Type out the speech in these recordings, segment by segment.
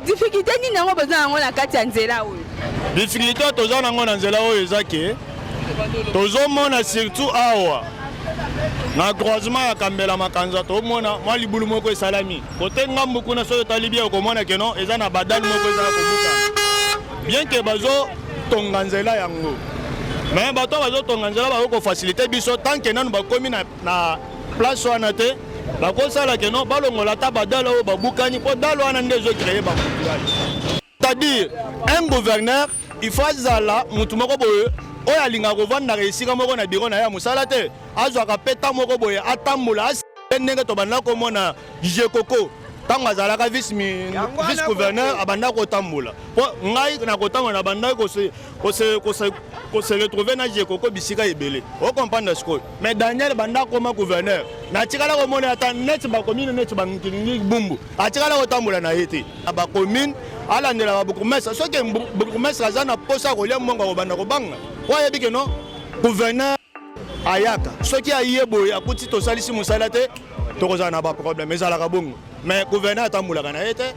difficulté ni nango besoin nango na kati ya nzela oyo. Difficulté toza nango na nzela oyo ezake. Tozomona surtout awa. Na croisement ya Kambela Makanza tomona mwa libulu moko esalami. Kote ngambu kuna soyo talibia okomona keno eza na badali moko eza kobuka. Bien que bazo tonga nzela yango. Mais bato bazo tonga nzela ba ko faciliter biso tant que nanu ba komi na place wana te. Ba ko sala keno balongola ta badala o babukani po dalo wana ndezo créer ba kutuali. C'est-à-dire un gouverneur il faut zala mutu moko boye oya linga kovanda resika moko na biro na ya musala te azwaka peta moko boye atambola ndenge to banda komona Jekoko tango azalaka vice gouverneur abanda kotambola po ngai na kotambola na banda ko se retrouver na Jekoko bisika ebele o comprendre ce que mais Daniel banda koma gouverneur na tikala komona ata net ba commune net ba ngilingi bumbu atikala kotambola na yete ba commune ala ndela ba bourgmestre so ke bourgmestre azana posa ko lia monga ko banda ko banga kwa yebi ke no gouverneur ayaka soki ayebo akuti to salisi musala te to kozana ba problème ezalaka bongo mais gouverneur atamulaka na yete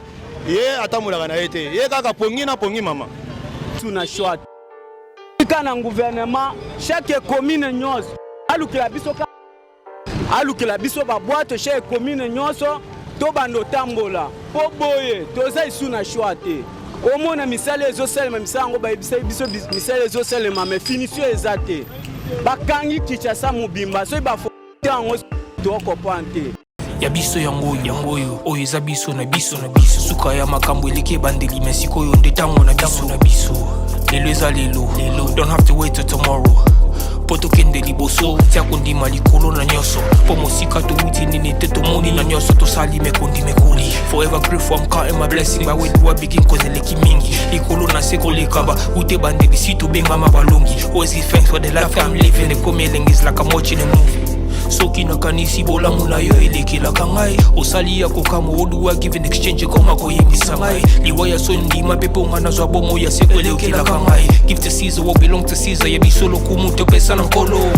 ye atamulaka na yete ye kaka pongi na pongi mama tuna short kana gouvernement chaque commune nyos alukila biso ba boîte chaque commune nyoso to bando tambola po boye toza isuna short omona misale ezosalema misango bayebisa biso misale ezosalema mais finition ezate bakangi Kinshasa mobimba so bafotango toko pante ya biso yango oyo eza biso na biso suka ya makambo eleke bandeli mesiko oyo ndetango na biso lelo eza lelo don't have to wait till tomorrow poto kende liboso tia kondima likolo na nyoso po mosika to wuti nini te tomoni na nyoso to sali mekondi mekoli forever grateful I'm counting my blessing by when you begin cause eleki mingi likolo na seko lekaba ute bandeli sito benga mabalongi always give thanks for the life I'm living the coming is like I'm watching a movie soki na kanisi bolamu na yo elekelaka ngai osali ya kokamo oduwa give in exchange koma koyebisa ngai liwaya so ndima pepe onga nazwa bomo ya seko elekelaka ngai give to Caesar what belong to Caesar ya bisolo kumu topesa na nkolo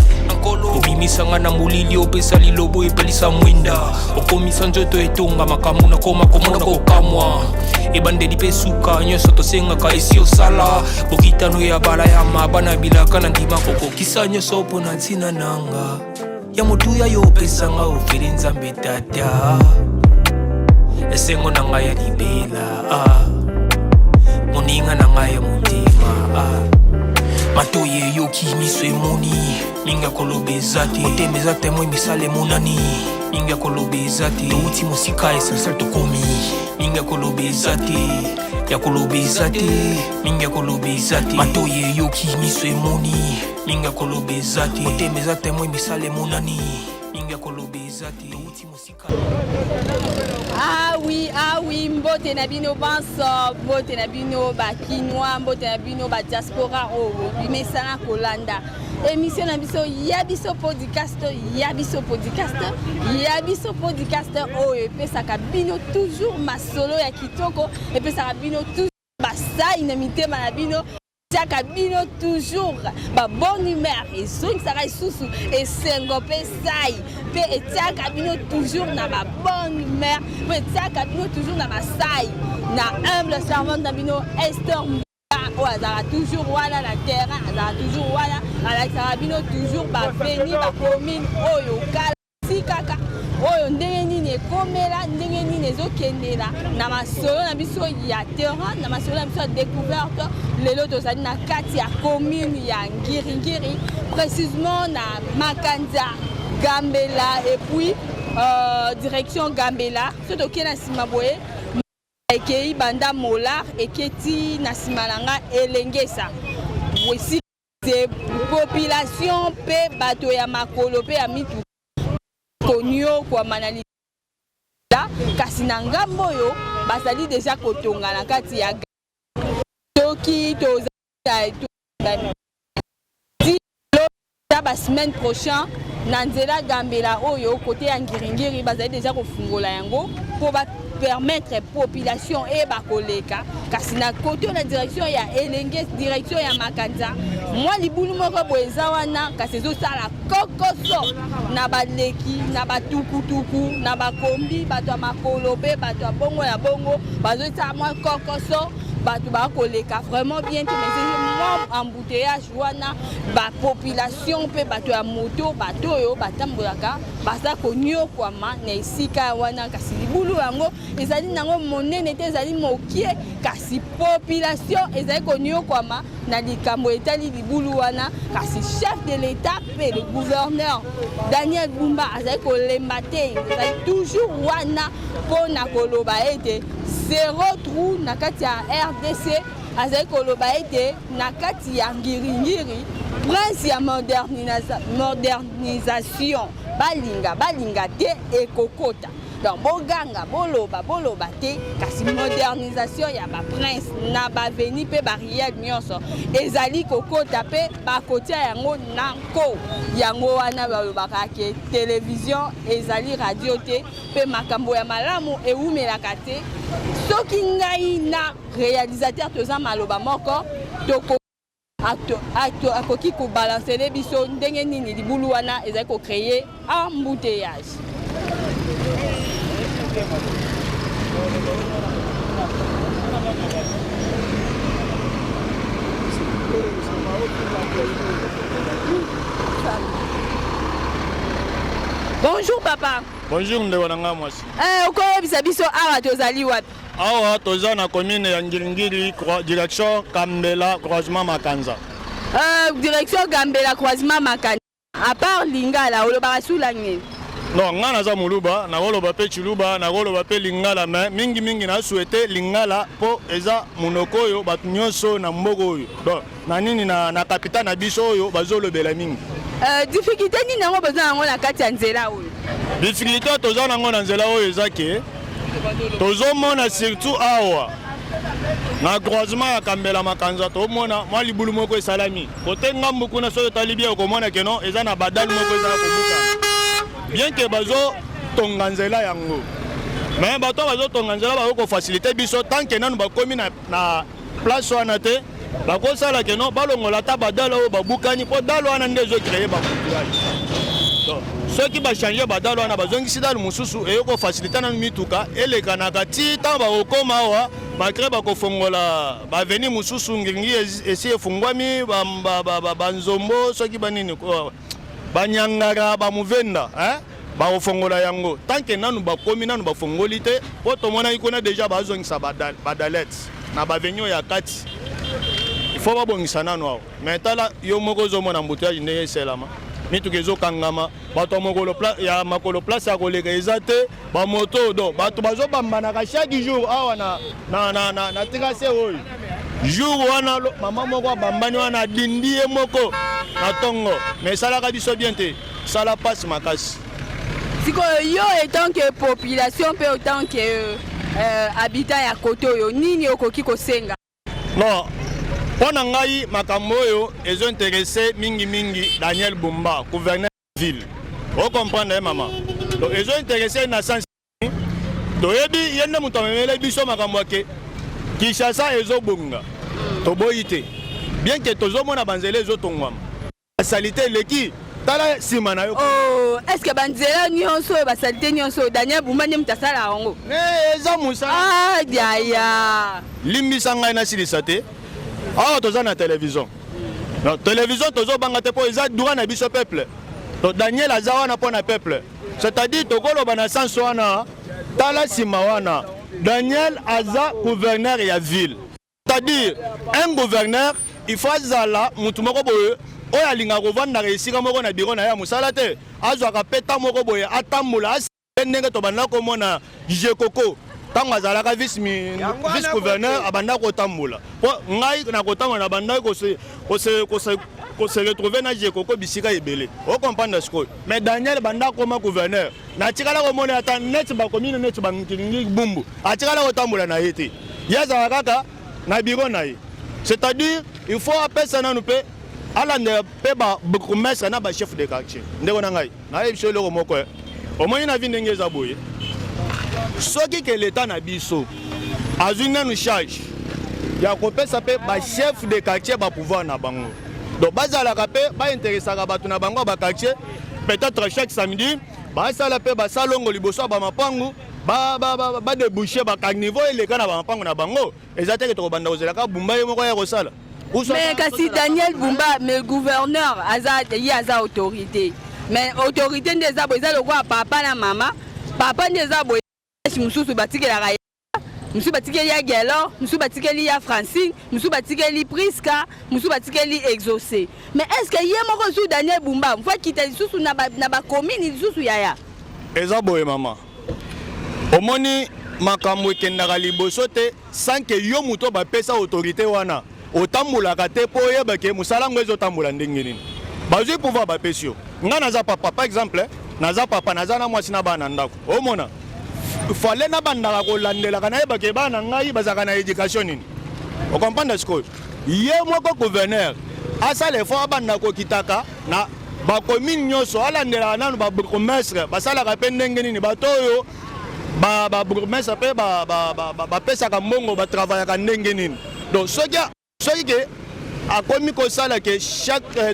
obimisa nga na molili opesa lilobo epelisa mwinda okomisa nzoto etonga makamu na koma komona kokamwa ebandeli pe suka nyonso tosengaka esi osala bokitano ya bala ya mabana bilaka na ndima kokokisa nyonso mpo na ntina nanga ya motuya yo pesanga ofeli nzambe tata esengo na ngai ya libela moninga na ngai ya motima matoye yoki miso emoni minga kolobeza te motema eza temoi misala emonani minga kolobeza te touti mosika esensel tokomi minga kolobeza te ya kolobeza te minga kolobeza te matoye yoki miso emoni minga kolobeza te motema eza temoi misala emonani minga kolobeza te touti mosika Ah oui, mbote na bino banso, mbote na bino ba Kinois, mbote na bino ba diaspora oyo bimesana kolanda. Émission na biso yabiso podcast oyo pesaka bino toujours masolo ya kitoko et pesaka bino toujours basai na mitema na bino. Tiaka bino toujours ba bonne humeur et soki saka isusu et sengo pe sai pe etiaka bino toujours na ba bonne humeur pe etiaka bino toujours na ba sai na humble servante na bino Esther o azala toujours wana na terrain azala toujours wana ala bino toujours ba veni ba commune oyo kala sikaka oyo ndenge nini ekomela ndenge nini ezokendela na masolo na biso ya terrain na masolo na biso ya découverte lelo tozali na kati ya commune ya Ngiringiri précisément na Makanza Gambela et puis direction Gambela so toke na nsima boye ekei banda molar eketi na nsima na nga elengesa voici population pe bato ya makolo pe ya mitu konyo kwa manali kasi na ngambo oyo basali deja kotonga na kati ya toki toza ba semaine prochaine na nzela Gambela oyo côté ya Ngiringiri basali deja kofungola yango po permettre population et bakoleka kasi na côté na direction ya elenge direction ya makanza moi libulu moko boeza wana kasi ezosala kokoso na baleki na batukutuku na bakombi bato ya makolobe bato ya bongo na bongo bazosala mwa kokoso bato bakoleka vraiment bien te mais moi embouteillage wana ba population pe bato ya moto bato oyo batambolaka baza konyokwama na esika wana kasi libulu yango ezali nango monene te ezali mokie kasi population ezali konyokwama na likambo etali libulu wana kasi chef de l'état pe le gouverneur Daniel Bumba azali kolemba te ezali toujours wana mpona koloba ete zéro trou na kati ya RDC azali koloba ete na kati ya ngiringiri prince ya modernisation balinga te ekokota donc boganga boloba te kasi modernisation ya baprince na baveni mpe bariel nyonso ezali kokota mpe bakotia yango na nko yango wana balobaka ke télévision ezali radio te mpe makambo ya malamu ewumelaka te soki ngai na réalisateur toza maloba moko toko akoki kobalancele biso ndenge nini libulu wana ezali kocréer embouteillage. Bonjour papa. Bonjour ndeko na nga mwasi. Okoyebisa biso awa tozali wapi? Awa toza na commune ya Ngiringiri direction Kambela croisement Makanza. Direction Kambela croisement Makanza. À part Lingala olobaka sula ngeni. Non, nga naza muluba, nakoloba pe chiluba, nakoloba pe Lingala mais mingi na souhaité Lingala po eza munoko oyo batu nyonso na mbogo oyo. Donc na nini na capitale na biso oyo bazolobela mingi. Difficulté nini nango besoin nango na kati ya nzela oyo? Difficulté toza nango na nzela oyo ezake tozomona surtout awa na croisement ya Kambela Makanza tomona mwa libulu moko esalami kote ngambu kuna soyo tali bien okomona ke non eza na badali moko eza kobuka bien que bazo tonga nzela yango mais bato bazo tonga nzela bako faciliter biso tant que nanu bakomi na place wana te bakosala ke non balongola ta badala oyo babukani po dalo wana nde ezo créer bakulturali donc ceux qui va changer badalo wana bazongisi dalo mususu eyoko faciliter nanu mituka elekanaka ti ntango bakokoma awa bakre bakofongola baveni mususu ngiringi esi efungwami banzombo soki banini banyangara bamuvenda bakofongola yango tanke nanu bakomi nanu bafongoli te po tomonaki kuna deja bazongisa badalete na baveni ya kati ifo babongisa nanu awa mais tala yo moko ozomona embouteillage ndenge eselama mituka ezokangama bato ya makolo place ya koleka eza te bamoto do bato bazobambanaka chaque jour awa na tracé oyo jour wana mama moko abambani wana adindi ye moko na tongo mais esalaka biso bien te sala pasi makasi sikoyo yo etant que population mpe autant que habitant ya kote oyo nini okoki kosenga? Non, mpona ngai makambo oyo ezointeresse mingi Daniel Bumba gouverneur de ville ocomprendre mama donc ezointeresse na sens toyebi ye nde moto amemele biso makambo ake Kinshasa ezobonga toboyi te bien que tozomona banzela ezotongwama basalite eleki tala nsima na yo est ce que banzela nyonso oyo basalite nyonso oyo Daniel Bumba nde moto asala yango eza mosala diaya limbisa ngai nasilisa te awa toza na télévision na télévision tozobanga te mpo eza droit na biso peuple to Daniel aza wana mpo na peuple c'est-à-dire tokoloba na sens wana tala nsima wana Daniel aza gouverneur ya ville c'est-à-dire un gouverneur il faut azala mutu moko boye oyo alingaka kovandaka esika moko na biro na ye ya mosala te azwaka peta moko boye atambola asile ndenge tobanda komona jekoko ntango azalaka vice gouverneur abanda kotambola po ngai na kotambola na bandaki kose retrouve na jekoko bisika ebele okomprendre sikoyo mais Daniel banda koma gouverneur natikala komona ata neti bakomine neti bangiringi bumbu atikala kotambola na ye te ye azalaka kaka na biro na ye c'est-à-dire il faut apesa nanu mpe alanda mpe babourgmestre na bachef de quartier ndeko na ngai nayebi biso eloko moko omoni na vi ndenge eza boye soki ke l'état na biso azwi nanu charge ya kopesa pe ba chef de quartier ba pouvoir na bango donc bazalaka pe ba interessaka bato na bango ba quartier peut-être chaque samedi ba sala pe ba salongo liboso ba mapangu ba déboucher ba niveau eleka na ba mapangu na bango ezate ke to banda ozelaka bumba ye moko ya kosala. Mais kasi Daniel Bumba mais gouverneur aza autorité mais autorité ndeza boza lokwa papa na mama papa ndeza boza mususu batikela musu batikeli ya Gelo musu batikeli ya Francine musu batikeli Priska musu batikeli Exaucé mais est-ce que yé moko sou Daniel Bumba mfa kita lisusu na ba commune lisusu yaya eza boye mama omoni makambo ekendaka liboso te sans que yo muto bapesa autorité wana otambulaka te po oyebake mosala ngo ezotambola ndenge nini bazwi pouvoir bapesi yo nga naza papa par exemple naza papa naza na mwasi na bana ndako omona fale na bandaka kolandelaka nayebake bana ngai bazalaka na éducation nini okomprendre sikoyo ye moko gouverneur asala effort abanda kokitaka na bacommune nyonso alandelaka nanu babourgmestre basalaka mpe ndenge nini bato oyo babourgmestre mpe bapesaka mbongo batravaillaka ndenge nini donc soki ke akomi kosala ke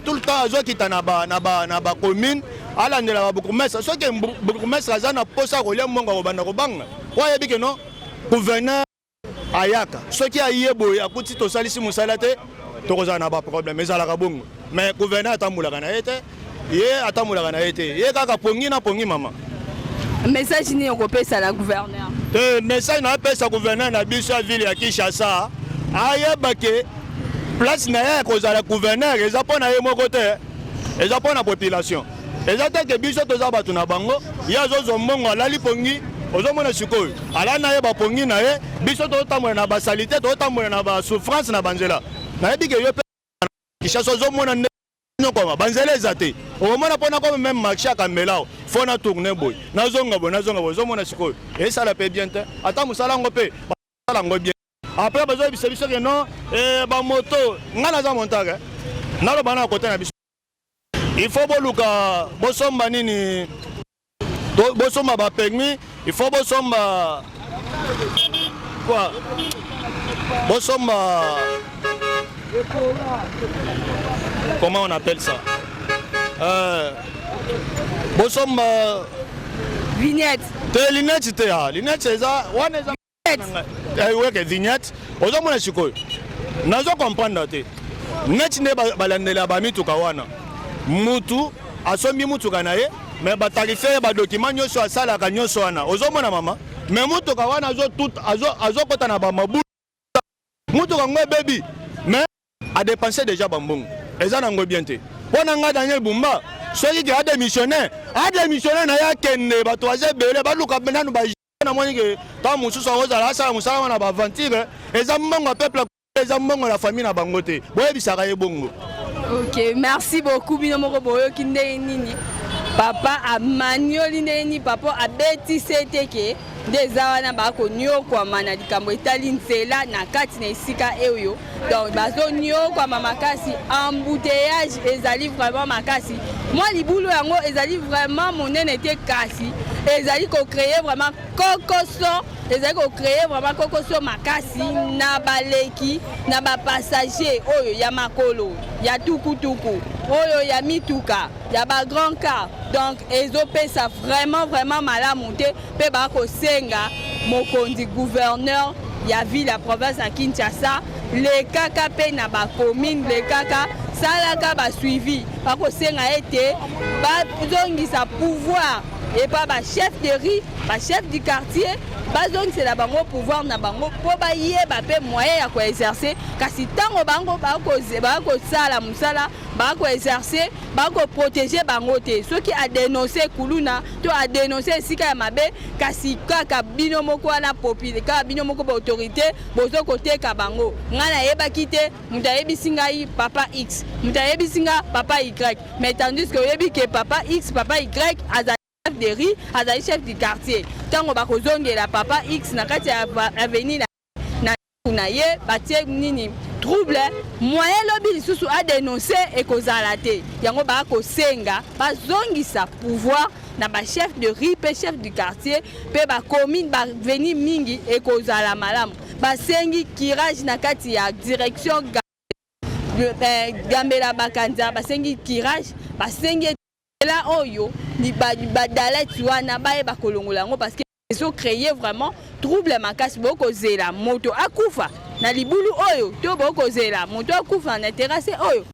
tout le temps azokita na ba commune alandela ba bourgmestre soki bourgmestre aza na posa kolia mbongo kobanda kobanga po ayebi ke no gouverneur ayaka soki ayeboye akuti tosalisi mosala te tokozala na baproblème ezalaka bongo mais gouverneur atambulaka na ye te ye atambulaka na ye te ye kaka pongi na pongi mama message nini okopesa na gouverneur te message na apesa gouverneur na biso ya ville ya Kinshasa ayebake place na ye kozala gouverneur eza mpo na ye moko te eza mpo na population eza te ke biso toza bato na bango ye azozwa mbongo alali pongi ozomona sikoyo alali na ye bapongi na ye biso tozotambola na basalite tozotambola na basouffrance na banzela nayebi ke yo mpe Kinshasa ozomona nyokoma banzela eza te omona mpona kome meme marché akambelao fo na tourne boye nazonga boye ozomona sikoyo esala mpe bien te ata mosala yango mpe basala yango bien après bazoyebisa biso ke non bamoto ngai naza montaka naloba na kote na biso il faut boluka bosomba nini bosomba bapermis il faut bosomba quoi bosomba comment on appelle ça bosomba vignette te lunette te lunette eza wana eza weke vignette ozomona sikoyo nazo comprendre te neti nde balandela bamituka wana mutu asombi mutuka na ye me batarife badokima nyonso asalaka nyonso wana ozomona mama me mutuka wana azokota na bamabulu mutuka ngo ebebi me adepense deja bambongo eza nango bien te mpo na ngai Daniel Bumba soki ke adémissionnaire na ye akende bato aza ebele baluka nanu na moni ke ta mosusu akozala asala mosala wana baventure eza mbongo ya peuple eza mbongo na famille na bango te boyebisaka ye bongo. Ok, merci beaucoup bino moko boyoki ndenge nini papa amanioli ndenge nini papa abetisi te ke nde eza wana bakoniokwama na likambo etali nzela na kati na esika eyo donc bazoniokwama makasi embouteillage ezali vraiment makasi mwa libulu yango ezali vraiment monene te kasi ezali kocréer vraiment kokoso ezali kocréer vraiment kokoso makasi na baleki na bapassager oyo ya makolo ya tukutuku oyo ya mituka ya ba grand car donc ezopesa vraiment malamu te pe bakosenga mokonzi gouverneur ya ville ya province ya Kinshasa le kaka pe na ba commune le kaka salaka ba suivi bakosenga ete bazongisa pouvoir et pas ba chef de riz ba chef du quartier bazongisela bango pouvoir na bango po bayeba pe moyen ya koexercer kasi ntango bango bakosala mosala bakoexercer bakoprotéger bango te soki adénonce kuluna to adénonce esika ya mabe kasi kaka bino moko wana populaire kaka bino moko ba autorité bozokoteka bango ngai nayebaki te moto ayebisi ngai papa X moto ayebisi nga papa Y mais tandis que oyebi ke papa X papa Y aza chef de riz azali chef du quartier tango bakozongela papa X na kati ya avenue na ye batie nini trouble moyen lobi lisusu a dénoncer ekozala te yango bakosenga bazongisa pouvoir na ba chef de rue pe chef du quartier pe ba commune ba venir mingi ekozala malamu basengi kirage na kati ya direction Gambela Bakanza basengi kirage basengi là oyo ni badala tuana bae bakolongola ngo parce que ils ont créé vraiment trouble makasi boko zela moto akufa na libulu oyo to boko zela moto akufa na terrasse oyo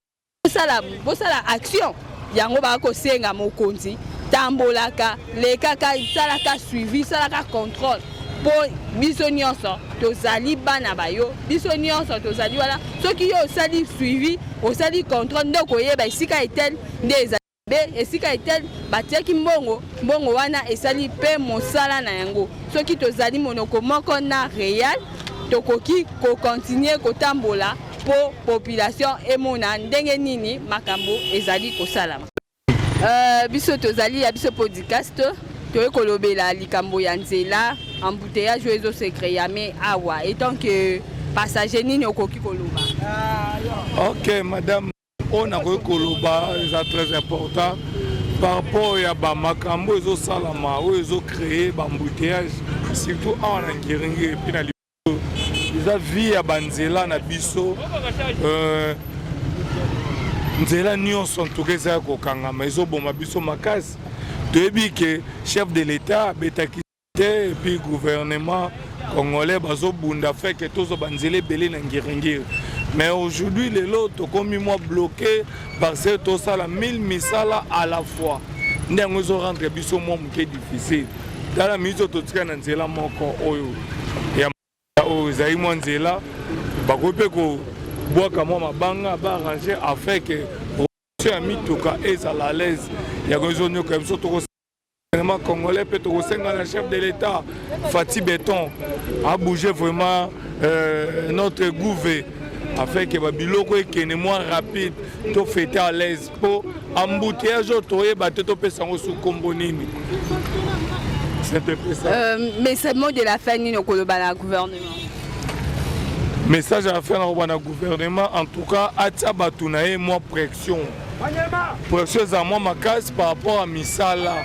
bosala action yango bako senga mokonzi tambolaka lekaka salaka suivi salaka contrôle po biso nyonso tozali bana bayo biso nyonso tozali wala soki yo osali suivi osali contrôle ndoko yeba esika etel ndeza esika etel batiaki mbongo wana esali pe mosala na yango soki tozali monoko moko na réel tokoki ko continuer kotambola po population emona ndenge nini makambo ezali kosalama. Biso tozali ya biso podcast toye kolobela likambo ya nzela embouteillage ezo se créer mais awa et tant que passager nini okoki koloba. OK madame, on a koloba c'est très important par rapport à ba makambo ezo salama ou ezo créer ba embouteillage surtout en Ngiringi et puis na déjà vie ya banzela na biso nzela nyonso ntokeza kokangama ezoboma biso makasi toyebi ke chef de l'état betaki et puis gouvernement congolais bazobunda fait que tozo banzela belé na Ngiringiri mais aujourd'hui les lots tokomi moi bloqué parce que tout ça la 1000 misala à la fois ndengo zo rendre biso moi muke difficile dala mizo totika na nzela moko oyo ya o zai mo nzela bakope ko boka moi mabanga ba arranger afin que à mituka ezala à l'aise ya gozo nyoka biso toko vraiment congolais peut to senga la chef de l'état Fati Béton a bougé vraiment notre gouvernement afin que babiloko ekene moins rapide to fêter à l'aise pour embouteillage toye bateto pesa ngo sous kombonini. C'est un peu ça. Mais c'est le mot de la fin ni no koloba na gouvernement. Message à faire au gouvernement en tout cas atia batunaye moi pression. Pression à moi makasi par rapport à misala.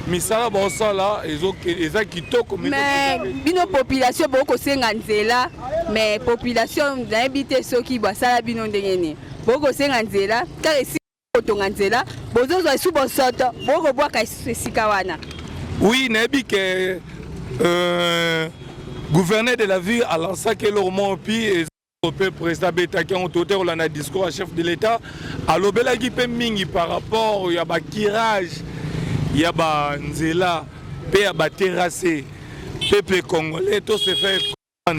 Misala bosala eza kitoko mais bino population boko senga nzela mais population d'habiter soki basala bino ndengeni boko senga nzela ka esi kotonga nzela bozozo esu bosoto boko bwaka esika wana. Oui nabi que gouverneur de la ville a lancé que leur mot puis le président Betaki ont auteur on a discours à chef de l'état à l'obela qui peut mingi par rapport il y a ba kirage il y a ba nzela pe ya ba terrassé peuple congolais tout se fait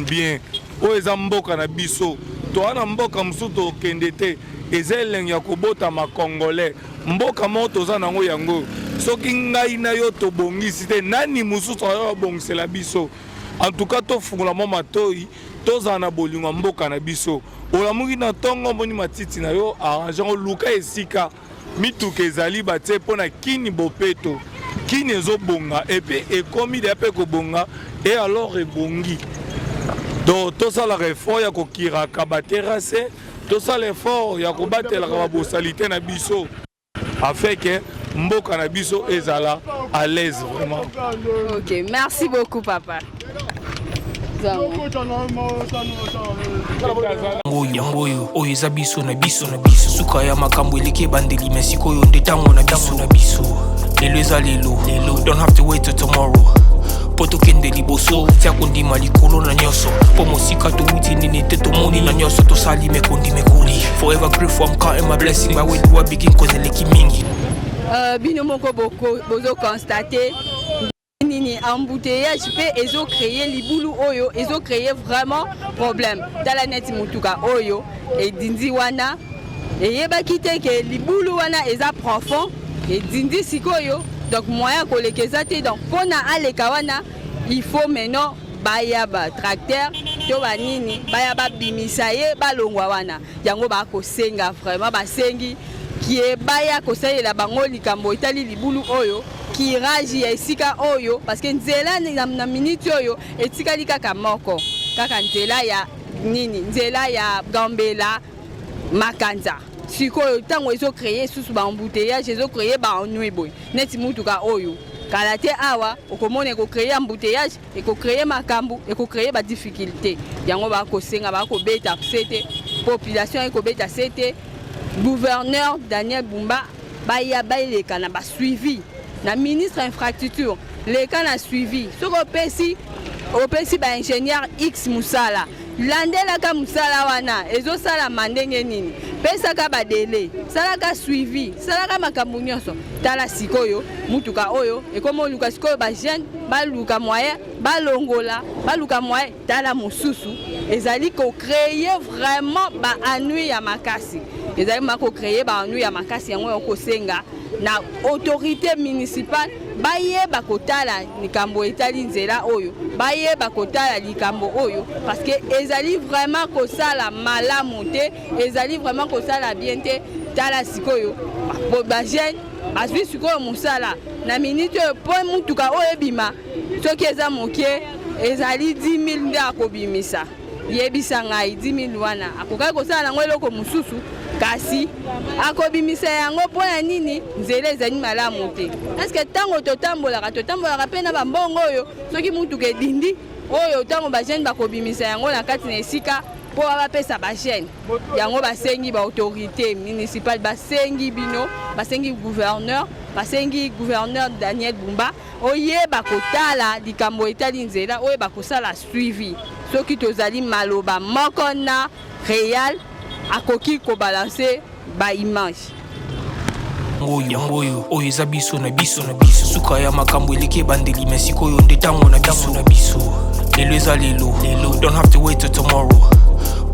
bien o ezamboka na biso to ana mboka musuto kendete ezeleng ya kobota ma congolais mboka moto za nango yango soki ngai na yo to bongisi te nani musuto yo bongisela biso en tout cas to fungula mo matoi to za na bolingo mboka na biso olamuki na tongo moni matiti na yo arrangeant luka esika mituka ezali batie pona kini bopeto kini ezobonga et puis ekomi de pe ko bonga et alors ebongi donc tout ça la réforme ya kokiraka ba terrasse tout ça l'effort ya kobatela ka bosalité na biso afin que mboka na biso ezala à l'aise vraiment. OK, merci beaucoup papa. Ngoyo oyo eza biso na biso suka ya makambo eleke bandeli mesiko oyo nde tango na biso lelo eza lelo don't have to wait till tomorrow poto kende liboso tia kondima likolo na nyoso po mosika touti nini te tomoni na nyoso tosali mekoli forever grateful I'm counting my blessing my way to begin cause eleki mingi bino moko boko bozo constater nini embouteillage pe ezo créer libulu oyo ezo créer vraiment problème tala neti mutuka oyo et dindi wana et yeba kite ke libulu wana eza profond et dindi sikoyo donc moyen kolekeza te donc pona aleka wana il faut maintenant baya ba tracteur to banini baya ba bimisa ye balongwa wana yango ba ko senga vraiment ba sengi qui est baya ko salela bango likambo itali libulu oyo kirage ya esika oyo parce que nzela na minute oyo etikali kaka moko kaka nzela ya nini nzela ya Gambela Makanza sikoyo tango ezo créer sous ba embouteillage ezo créer ba ennui boy neti mutuka oyo kala te awa okomona ekocreye embouteillage ekocreye makambo ekocreye badifficulté yango bakosenga bakobeta sete population ekobeta sete gouverneur Daniel Bumba baya baileka na basuivi na ministre infrastructure leka na suivi soko opesi ba ingénieur X musala landelaka musala wana ezosala mandenge nini pesaka badele salaka suivi salaka makambo nyonso tala sikoyo mutuka oyo ekomoluka sikoyo ba jeune baluka moyen balongola baluka moyen tala mosusu ezali ko créer vraiment ba ennui ya makasi ezali mako créer ba ennui ya makasi yango yokosenga na autorité municipale bayeba kotala likambo etali nzela oyo bayeba kotala likambo oyo parce que ezali vraiment kosala malamu te ezali vraiment kosala bien te tala sikoyo ba jeune bazwi sikoyo musala na minute po mutuka oyo ebima soki eza mokie ezali 10 000 nde akobimisa yebisa ngai 10 000 wana akokaki kosala nango eloko mosusu kasi akobimisa yango mpona nini nzela ezali malamu te eske ntango totambolaka mpe na bambongo oyo soki mutuka edindi oyo ntango bajene bakobimisa yango na kati na esika mpo bapesa bajene yango basengi baautorité municipale basengi bino basengi gouverneur Daniel Bumba oyeba kotala likambo etali nzela oyeba kosala suivi soki tozali maloba moko na réel akoki kobalancer ba image ngoyo oyo eza biso na biso suka ya makambo eleki ebandeli me sikoyo nde ntango na biso lelo eza lelo don't have to wait till tomorrow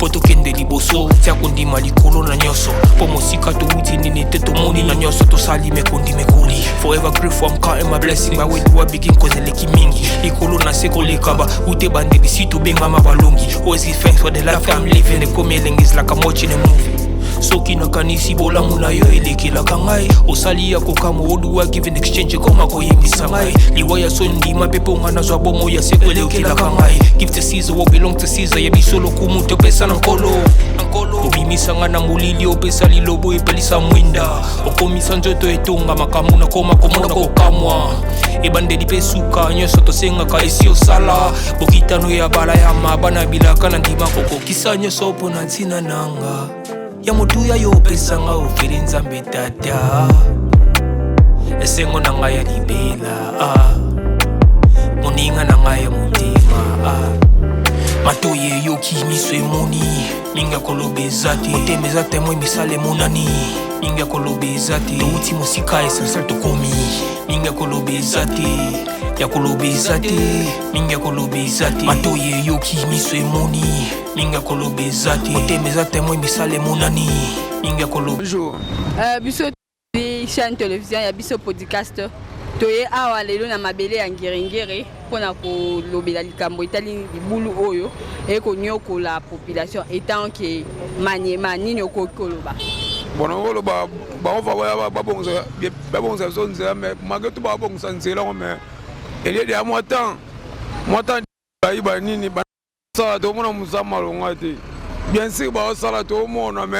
po tokende liboso tia kondima likolo na nyonso po mosika towuti nini te tomoni na nyonso tosali mekondi mekoli forever grateful I'm counting my blessing my way to a begin cause eleki mingi likolo na se kolekaba ute bandeli si tobengama balongi always give thanks for the life I'm living ekomi elengis like I'm watching a movie soki nakanisi bolamu na yo elekelaka ngai osali ya kokama oluwa give in exchange koma koyebisa ngai liwa ya so ndima mpe mponga nazwa bomo ya seko elekelaka ngai give to Caesar what belong to Caesar yebiso lokumu topesa na nkolo obimisanga na molili opesa lilobo epelisa mwinda okomisa nzoto etonga makambo na koma komona kokamwa ebandeli mpe suka nyonso tosengaka esi osala bokitano ya bala ya mabana bilaka na ndima kokokisa nyonso mpo na ntina nanga ya motuya yo opesanga ofeli nzambe tata esengo na ngai ya libela moninga na ngai ya motema matoye eyoki miso emoni mingi ya koloba eza te motema eza temoi misala emonani mingi ya koloba eza te touti mosika essentiel tokomi mingi ya koloba eza te mingi ya koloba eza te matoye eyoki miso emoni mingi ya koloba eza te motema eza temoi misala emonani mingi ya koloba biso chaîne télévision ya biso podcast toye awa lelo na mabele ya ngirengere mpona kolobela likambo etali libulu oyo ekonyokola population etant ke maniema nini okoki koloba bona koloba baofa babongisa biso nzela me mage to babongisa nzela ngo me eliede ya moatan bayiba nini basala tomona musa malonga te bien sûr baosala tomona me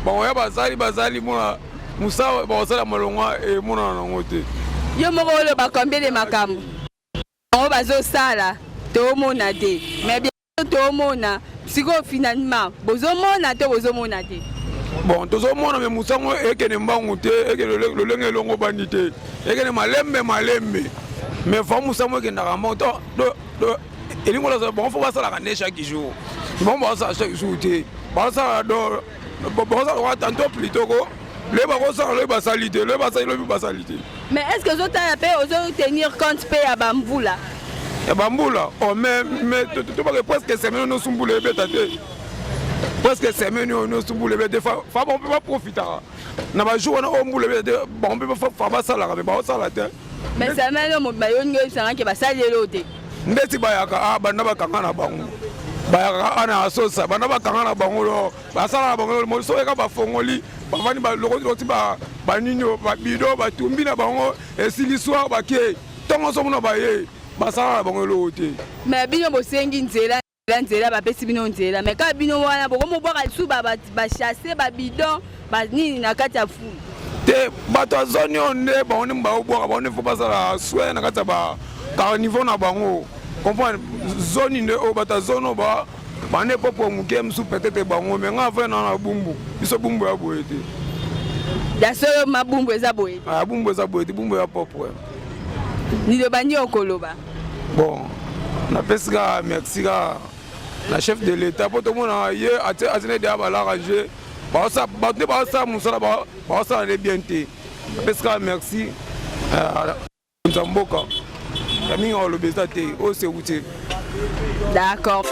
baoya bazali mona musa baosala malonga emonana nango te yo moko oloba combien de makambo bango bazosala tomona te mais bien tomona siko finalement bozomona te bon tozomona me musango ekene mbangu te ekene lolenge elongo bandi te ekene malembe mais fa musango ekendaka mbangu to elingo la bango fo basalaka nde chaque jour bango basala chaque jour te basala tantôt plutôt ko le bakosala le basali te le basali le basali te mais est-ce que ozotala mpe ozotenir compte mpe ya bambula oh mais tobake presque semaine onosumbula ebeta te presque semaine onosumbula ebeta te fa bango mpe baprofitaka na bajour wana ombula ebeta te bango mpe fa basalaka me baosala te mais semaine oyo bayoninga oyebisanga ke basali lelo te ndeti bayaka banda bakanga na bango bayaka ana asosa banda bakanga na bango lo basala na bango moso eka bafongoli bavandi balokoti banini babido batumbi na bango esili soir bake ntongo somona baye basala na bango eloko te mais bino bosengi nzela bapesi bino nzela mais kaka bino wana bokomobwaka lisu bachasse babidon banini na kati ya fulu te bato ya zone oyo nde bango nde baobwaka bango nde fo basala swe na kati ya bacarnivore na bango comprendre zone nde oyo bato ya zone oyo bande popo moke mosusu peut-être bango me nga avai na bumbu biso bumbu ya boye te ya solo mabumbu eza boye bumbu eza boye te bumbu ya popre liloba nini okoloba bon napesi ka merci ka na chef de l'état mpo tomona ye atene deya balarrange bato nde baosala mosala baosala nde bien te napesi ka merci konza mboka ya mingi oloba eza te oyo seku te d'accord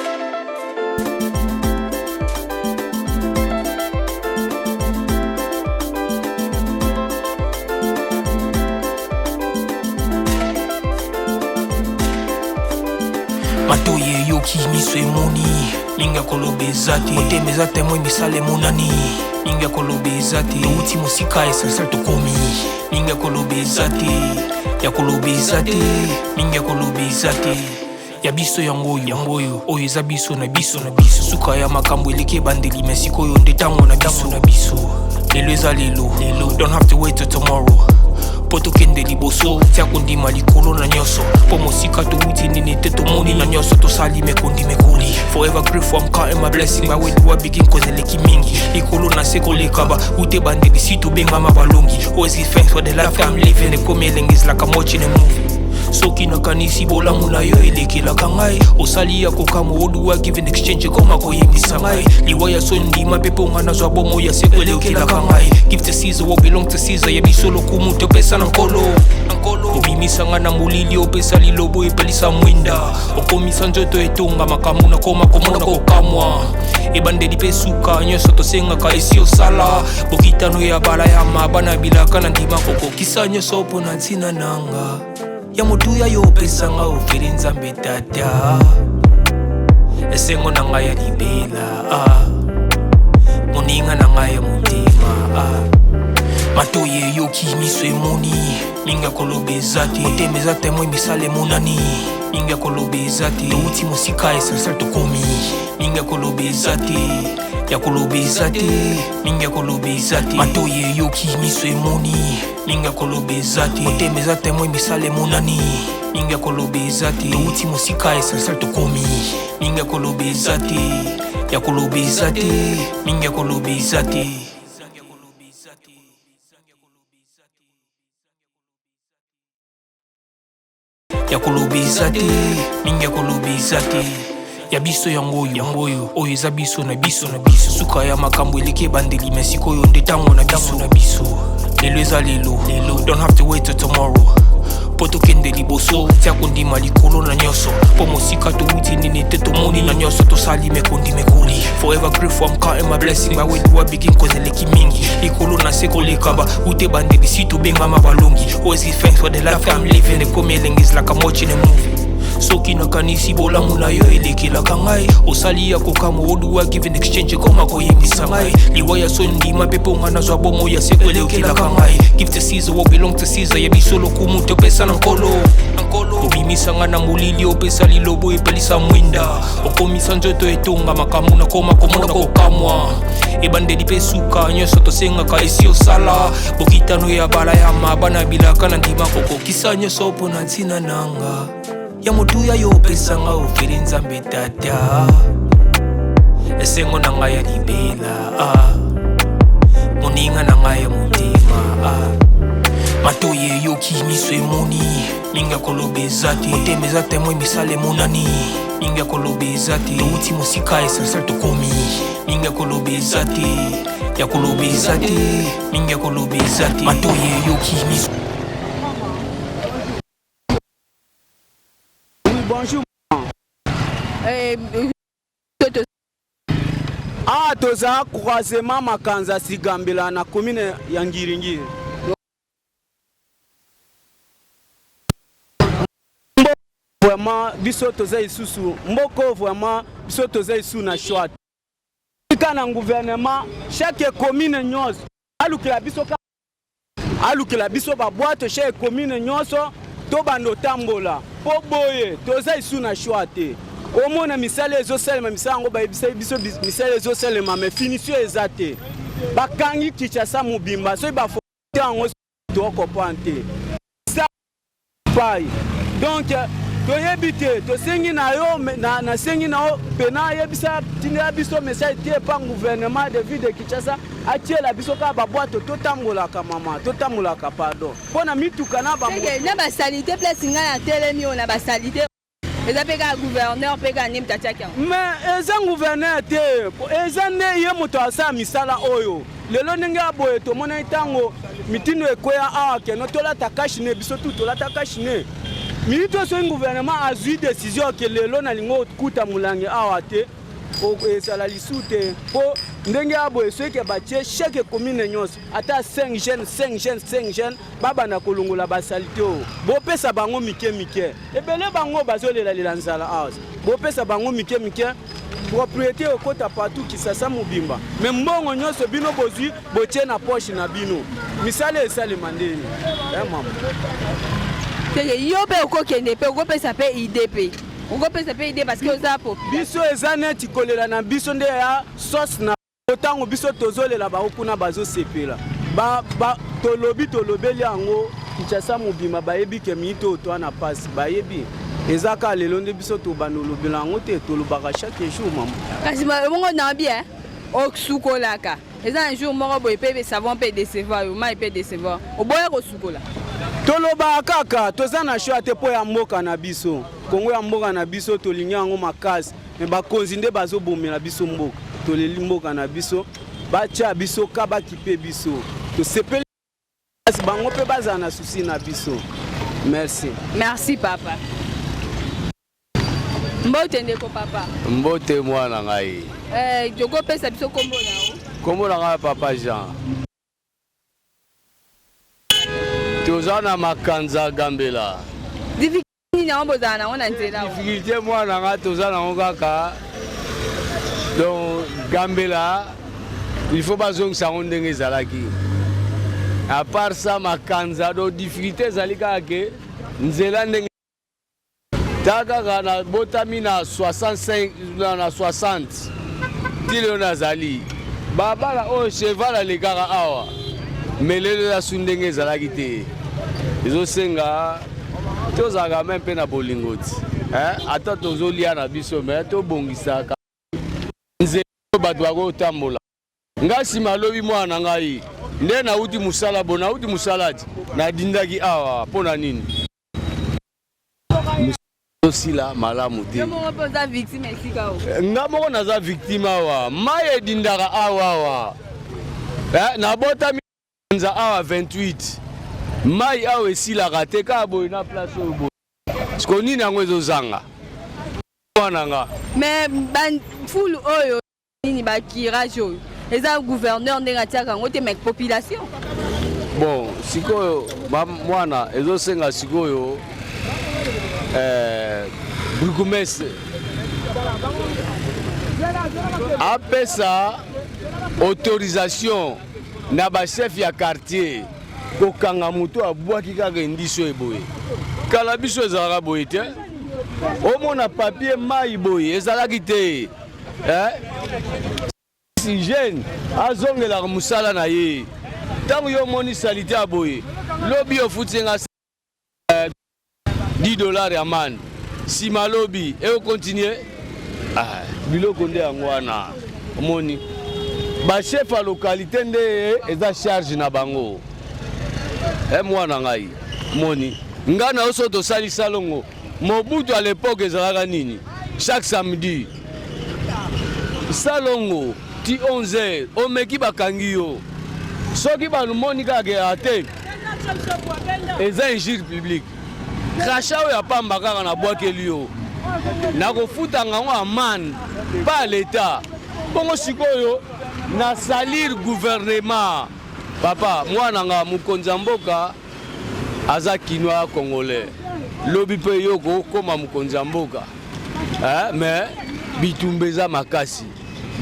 matoye yoki miso emoni ninga koloba eza te motema eza temo emisala emonani ninga koloba eza te touti mosika esalsal tokomi ninga koloba eza te ya koloba eza te ninga koloba eza te ya biso yango oyo eza biso na biso suka ya makambo eleki ebandeli me sikoyo nde ntango na biso lelo eza lelo don't have to wait till tomorrow po tokende liboso tia kondima likolo na nyonso po mosika touti nini te tomoni na nyonso tosali mekondi mekoli forever grateful I'm counting my blessing my way to a begin cause eleki mingi likolo na se kolekaba ute bandeli si tobengama balongi always give thanks for the life I'm living ekomi elengis like I'm watching a movie soki nakanisi bolamu na yo elekelaka ngai osali ya kokama oluwa give in exchange koma koyebisa ngai liwa ya so ndima mpe mpo nga nazwa bomo ya seko elekelaka ngai give to Caesar what belong to Caesar yebiso lokumu topesa na nkolo obimisa nga na molili opesa lilobo epelisa mwinda okomisa nzoto etonga makambo na koma komona kokamwa ebandeli mpe suka nyonso tosengaka esi osala bokitano ya bala ya mabana bilaka na ndima kokokisa nyonso mpo na ntina nanga ya motuya yo opesanga ofeli nzambe tata esengo na ngai ya libela moninga na ngai ya motema matoye yoki miso emoni ninga koloba eza te motema eza temo emisala emonani ninga koloba eza te touti mosika esalsal tokomi ninga koloba eza te ya koloba eza te ninga koloba eza te matoye yoki miso emoni ninga koloba eza te motema eza temo emisala emonani ninga koloba eza te touti mosika esalsal tokomi ninga koloba eza te ya koloba eza te ninga koloba eza te ya koloba eza te ninga koloba eza te ya biso yango oyo eza biso na biso suka ya makambo eleki ebandeli me sikoyo nde ntango na biso lelo eza lelo don't have to wait till tomorrow po tokende liboso tia kondima likolo na nyonso po mosika touti nini te tomoni na nyonso tosali mekondi mekoli forever grateful I'm counting my blessing my way to a begin cause eleki mingi likolo na se kolekaba ute bandeli si tobengama balongi always give thanks for the life I'm living ekomi elengis like I'm watching a movie soki nakanisi bolamu na yo elekelaka ngai osali ya kokama oluwa give in exchange koma koyebisa ngai liwa ya so ndima mpe mpo nga nazwa bomo ya seko elekelaka ngai give to Caesar what belong to Caesar yebiso lokumu topesa na nkolo obimisa nga na molili opesa lilobo epelisa mwinda okomisa nzoto etonga makambo na koma komona kokamwa ebandeli mpe suka nyonso tosengaka esi osala bokitano ya bala ya mabana bilaka na ndima kokokisa nyonso mpo na ntina nanga ya motuya yo opesanga ofeli nzambe tata esengo na ngai ya libela moninga na ngai ya motema matoye yoki miso emoni ninga koloba eza te motema eza temo emisala emonani ninga koloba eza te touti mosika esalsal tokomi ninga koloba eza te ya koloba eza te ninga koloba eza te matoye yoki miso Bonjour. Toza croisement Makanza Sigambela na commune ya Ngiringiri. Vraiment biso toza isusu mboko vraiment biso toza isu na choix. Kana gouvernement chaque commune nyonso alukela biso ba boîte chaque commune nyonso to bando tambola po boye toza isu na choix te omona misala ezosalema misango bayebisa biso misala ezosalema me finition eza te bakangi Kinshasa mobimba so tango toko pante ça pai donc toyebi te tosengi na yo na sengi na yo pena yebisa tinga biso message tie pa gouvernement de ville de Kinshasa atiela biso ka ba boîte totambolaka mama totambolaka pardon pona mituka na ba na ba salité place nga na telemi on na ba salité eza peka gouverneur peka nim tatiaki mais eza gouverneur te eza ne ye moto asa misala oyo lelo ndenge aboye tomona itango mitino ekoya awa keno tolata kashine biso tu tolata kashine milito so gouvernement a zui décision que lelo na lingo kuta mulange awa te esala lisu te po ndenge aboye so ke batie chaque commune nyonso ata 5 jeunes baba na kolongola basalite o bopesa bango mike ebele bango bazolela nzala awa bopesa bango mike propriété okota partout Kisasa mobimba mais mbongo nyonso bino bozwi botie na poche na bino misale esale mandeni mama yo pe okokende pe okopesa pe idp okopesa pe idée parce que oza po biso eza neti kolela na biso nde ya sauce na otango biso tozolela baokuna bazosepela tolobeli yango Kinshasa mobima bayebi ke mito to na passe bayebi ezaka lelo nde biso tobanolobela yango te tolobaka chaque jour mama kasi mongo na bien okusukolaka eza un jour moko boye pe savon pe décevoir yo mai pe décevoir oboya kosukola toloba kaka toza na choix te po ya mboka na biso kongo ya mboka na biso tolingi yango makasi me bakonzi nde bazobomela biso mboka toleli mboka na biso batia biso ka bakipe biso tosepeli bango mpe bazala na susi na biso merci papa mbote ndeko papa mbote mwana ngai jokopesa biso kombo nao kombo na ngai papa Jean toza na makanza Gambela difficulté na bozala nango na nzela difficulté mwana ngai toza nango kaka donc Gambela il faut bazongisa yango ndenge ezalaki à part ça makanza do difficulté ezali kaka ke nzela ndenge takaka na botami na 65 na 60 tilo nazali babala oyo cheval alekaka awa melelo ya su ndenge ezalaki te ezosenga tozalaka me mpe na bolingo ti ata tozolia na biso me tobongisaka nzela bato bakotambola nga nsima alobi mwana ngai nde nauti mosala bo nauti mosala ti nadindaki awa mpo na nini osila malamu te nga moko naza victime awa mai edindaka awa nabotami nza awa 28 mai awa esilaka te kaka boye na place oyo boye siko nini yango ezozanga wananga mais bafulu oyo nini bakirage oyo eza gouverneur ndenge atiaka yango te mek population bon sikoyo mwana ezosenga sikoyo burgomestre apesa autorisation na bachef ya quartier kokanga moto abwaki kaka ndiso eboye kala biso ezalaka boye te omona papier mai boye ezalaki te si jeune azongelaka mosala na ye ntango yo omoni salite ya boye lobi ofutinga $10 ya mane nsima lobi ekokontinue biloko nde yango wana omoni bachef ya lokalité nde eza charge na bango mwana ngai moni ngai na oso tosalisa longo mobutu à l'époque ezalaka nini chaque samedi salongo ti 11h omeki bakangi yo soki balumoni kaka te eza injure publique krasha oyo apamba kaka na bwakeli yo nakofutanga yango amane pa l'état bongo sikoyo na salir gouvernement papa mwana nga mokonzi ya mboka aza kinois congolais lobi mpe yo kokoma mokonzi ya mboka mais bitumba eza makasi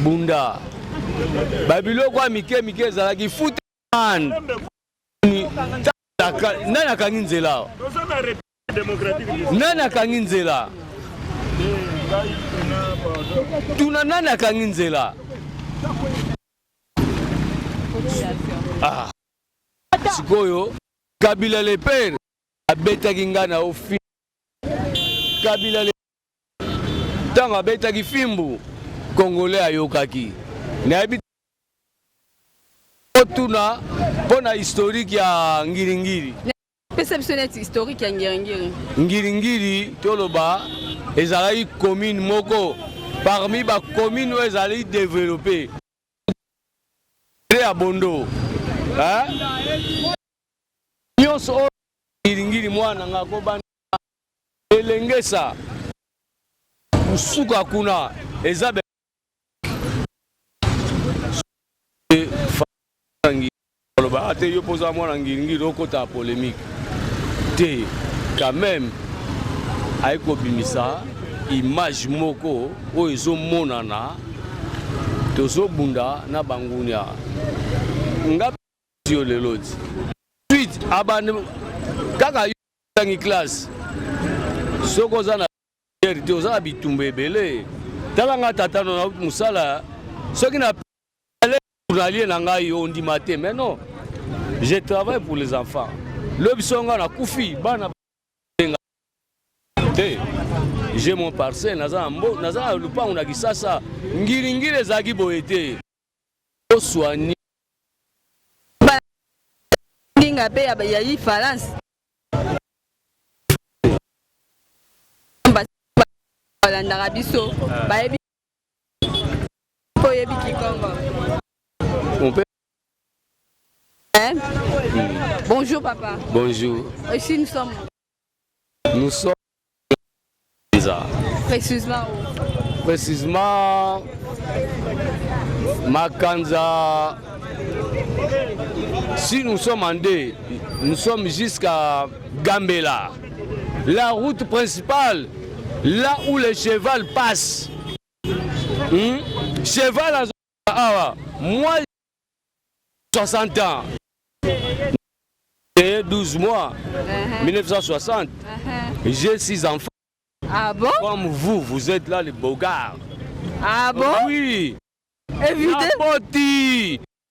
bunda babiloko ya mike ezalaki futa man nani akangi nzela nani akangi nzela tuna nani akangi nzela sikoyo Kabila le père abetaki nga na ofi Kabila le tanga abetaki fimbu Congolais ayokaki nayebi otuna pona historique ya ngiringiri perception historique ya ngiringiri ngiringiri toloba ezalaki commune moko parmi ba commune oyo ezali développé ya bondo nyonso oyo ngiringiri mwana nga kobanda elengesa kusuka kuna eza ate yo poza mwana ngiringiri okota polémique te quand même ayekobimisa image moko oyo ezomonana tozobunda na bangunia nga yo lelo ti suite abande kaka yo tangi classe soko oza na te oza na bitumba ebele tala nga tatano na mosala soki na journalier na ngai ondima te mais non je travaille pour les enfants le biso nga na kufi bana te j'ai mon parcelle naza na lupango na kisasa ngiringiri ezalaki boye te oswani ndinga mpe ya diference balandaka biso bayebi oyebi kikongo. Bonjour papa. Bonjour. Ici nous sommes. Nous sommes précisément où? Précisément Makanza. Si nous sommes en deux, nous sommes jusqu'à Gambela. La route principale, là où le cheval passe. Cheval à moi 60 ans. 12 mois, 1960. J'ai 6 enfants. Ah bon? Comme vous êtes là les bogards. Ah bon? Oui. Évidemment.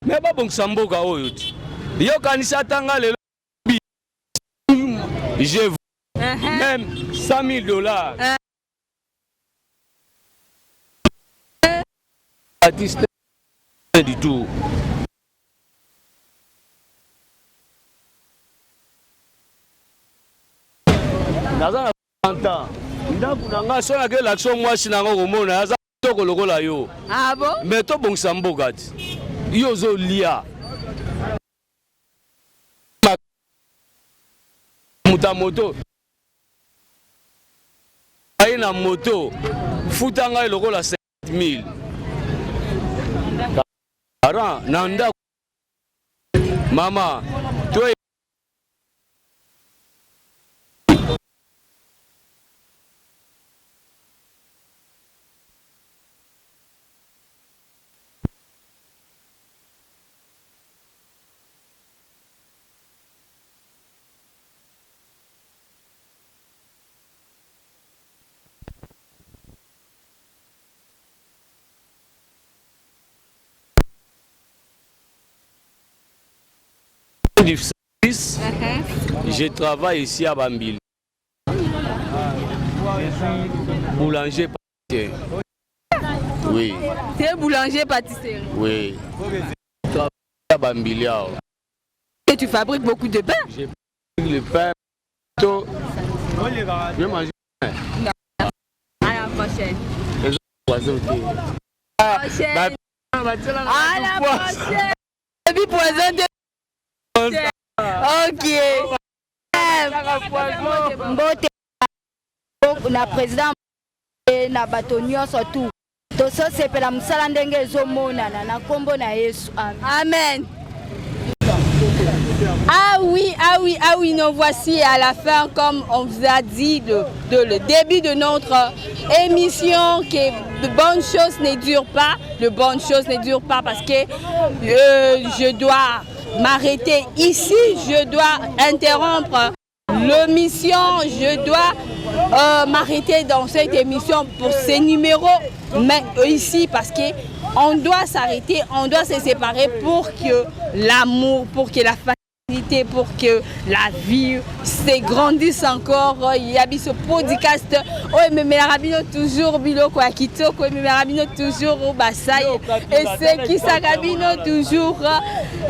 Mais pas bon samboka oyoti. Yo kanisa tanga le je même $100,000. Artiste du tout. Naza 30 ans. Ndaku nanga so na ke l'action moi sinanga komona aza toko lokola yo. Ah bon? Mais to bon samboka ti. Yo zo lia. Muta moto. Ayi na moto. Futanga lokola 50,000. Ara nanda mama to du service, je travaille ici à Bambili. Je suis boulanger pâtissier. Oui. Tu es boulanger pâtissier? Oui. Je travaille à Bambili. Et tu fabriques beaucoup de pain? Je fabrique le pain. Je mange le pain. Non. À la prochaine. Les oiseaux. À la prochaine. Et poison de... Ok. Mbote na président na bato nyonso tu tososepela mosala ndenge ezomonana na nkombo na Yesu. Amen. Ah oui, nous voici à la fin, comme on vous a dit, le début de notre émission, que de bonnes choses ne durent pas. De bonnes choses ne durent pas parce que je dois m'arrêter ici, je dois interrompre l'émission, je dois m'arrêter dans cette émission pour ces numéros, mais ici parce que on doit s'arrêter, on doit se séparer pour que l'amour, pour que la famille pour que la vie s'agrandisse encore. Il y a ce podcast. Oh, mais la rabino toujours biloko à kitoko, mais la rabino toujours au basai. Et c'est qui sa rabino toujours.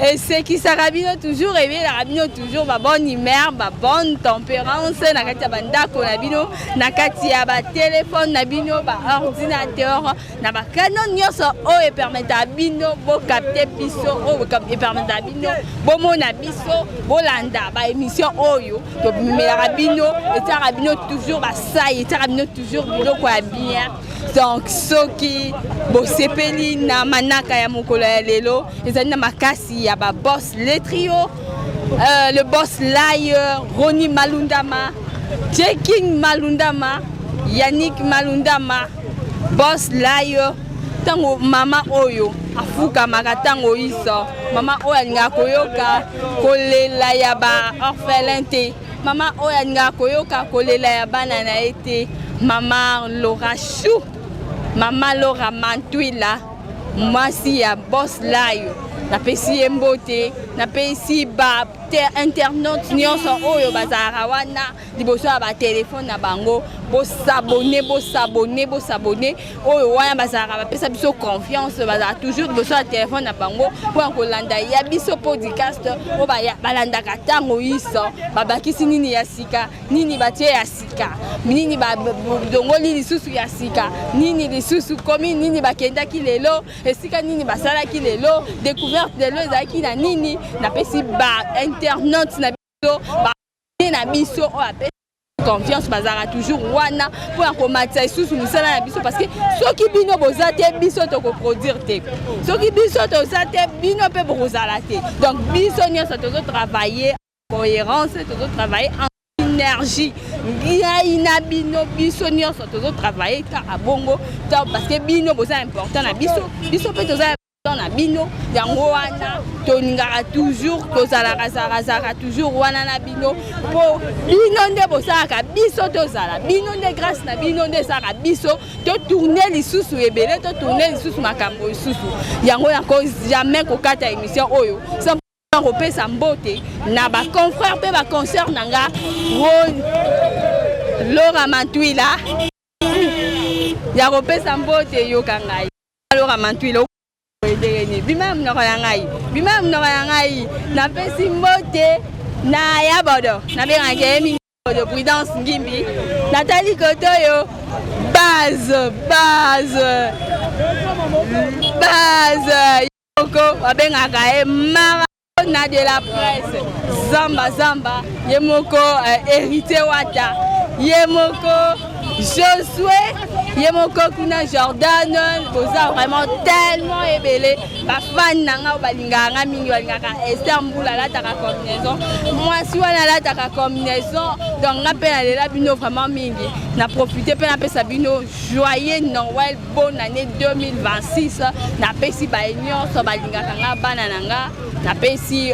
Et c'est qui sa rabino toujours. Et bien la rabino toujours ma bonne humeur, ma bonne tempérance. Nakati ya bandako na bino, nakati ya ba téléphone na bino, ba ordinateur, na ba canon nyonso o et permettre à bino bo capter biso, o et permettre à bino bo mona biso. Bolanda ba émission oyo to mela rabino et ta rabino toujours ba ça et ta rabino toujours biloko ya bien. Donc soki bo sepeli na manaka ya mokolo ya lelo ezali na makasi ya ba boss le trio, le boss Lai, Roni Malundama, Checking Malundama, Yannick Malundama, boss Lai. Tango mama oyo afuka makatango iso mama oyo nga koyoka kolela ya ba orphelin te mama oyo nga koyoka kolela ya bana na ete mama Laura Chou mama Laura Mantuila mwasi ya boss Layo na pesi mbote na pesi ba internaute nyonso oyo bazara wana liboso ya ba telefone na bango bo s'abonner oyo wana bazara ba pesa biso confiance bazara toujours liboso ya telefone na bango pour kolanda ya biso podcast o ba ya balanda katango iso babakisi nini ya sika nini batie ya sika nini ba dongoli lisusu ya sika nini lisusu komi nini bakenda kilelo esika nini basala kilelo découverte de lo ezaki na nini na pesi ba internaute na biso ba na biso o apesi confiance bazara toujours wana pour komatisa isusu musala na biso parce que soki bino bozate biso to ko produire te soki biso to zate bino pe bozala te donc biso nyonso to travailler en cohérence to travailler en énergie ina bino biso nyonso to travailler ta abongo parce que bino boza important na biso pe toza na bino yango wana toningaka toujours tozalaka toujours wana na bino po bino nde bosalaka biso tozala bino nde grâce na bino nde esalaka biso to tourner lisusu ebele to tourner lisusu makambo lisusu yango yako jamais kokata émission oyo sans kopesa mbote na ba confrère pe ba concert nanga Laura Mantuila ya kopesa mbote yoka ngai Laura Mantuila bima mnoko ya ngai na pesi mbote na ya bodo na benga kemi de Prudence Ngimbi Nathalie Kotoyo base yoko wabenga mara na de la presse zamba yemoko hérité wata yemoko Josué yemoko kuna Jordan boza vraiment tellement ébélé ba fan nanga balinganga mingi balingaka Esther Mbula la taka combinaison moi si wana la taka combinaison donc na pe na bino vraiment mingi na profiter pe na pe sabino joyeux Noël bonne année 2026 na pesi ba nyonso balingaka nga bana nanga na pesi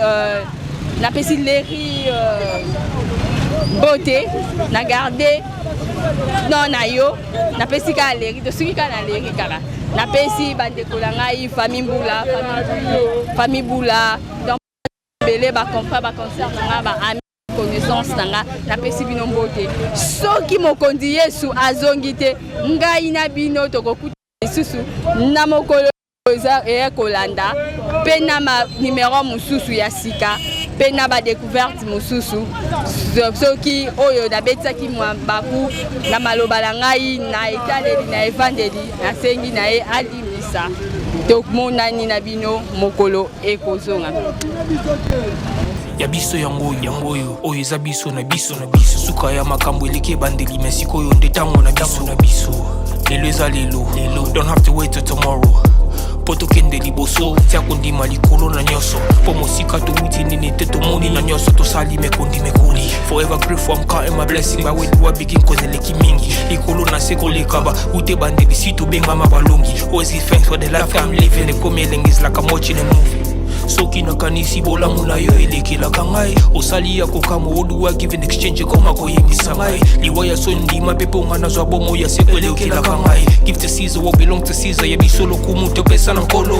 Léry beauté na garder non na yo na pesi ka Léry to suki ka na Léry kaka na pesi bandeko la ngai famille Bula donc belé ba comprendre ba concert nga ba ami connaissance nanga na pesi bino mbote soki mokondi Yesu azongi te ngai na bino tokokuta lisusu na mokolo eza kolanda pe na ma numéro mususu ya sika pe na ba découverte mususu soki oyo na betisaki baku na maloba na ngai na etaleli na evangeli na sengi na ye alimisa donc monani na bino mokolo ekozonga ya biso yango oyo eza biso na biso suka ya makambo eleki bandeli mesiko oyo nde tango na biso lelo eza lelo don't have to wait till tomorrow poto kende liboso tia kondima likolo na nyoso po mosika to wuti nini te to moni na nyoso to sali mekondi mekoli forever grateful I'm counting my blessing by way do I begin cause eleki mingi likolo na seko lekaba ute bandeli si to benga mabalongi always give thanks for the life I'm living the coming is like I'm watching a movie soki nakanisi bolamu na yo elekilaka ngai osali ya kokama oduwa give in exchange koma koyembisa ngai liwaya so ndima pepe onga nazwa bomo ya seko elekilaka ngai give to Caesar what belong to Caesar yebi solo kumu topesa na nkolo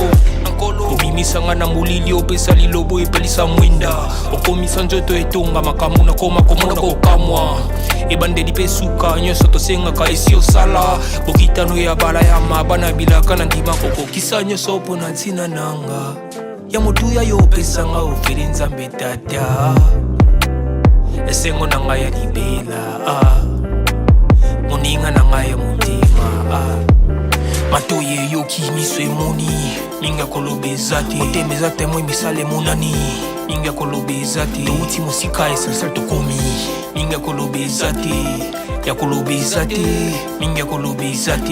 obimisanga na molili opesa lilobo epelisa mwinda okomisa nzoto etonga makambo nakoma komona kokamwa ebandeli mpe suka nyonso tosengaka esi osala bokitano ya bala ya mabana bilaka na ndima kokokisa nyonso mpo na ntina nanga ya motuya yo opesanga ofeli nzambe tata esengo na ngai ya libela moninga na ngai ya motema matoye yoki miso emoni minga koloba eza te motema eza temo emisala emonani minga koloba eza te touti mosika essentiel tokomi minga koloba eza te ya koloba eza te minga koloba eza te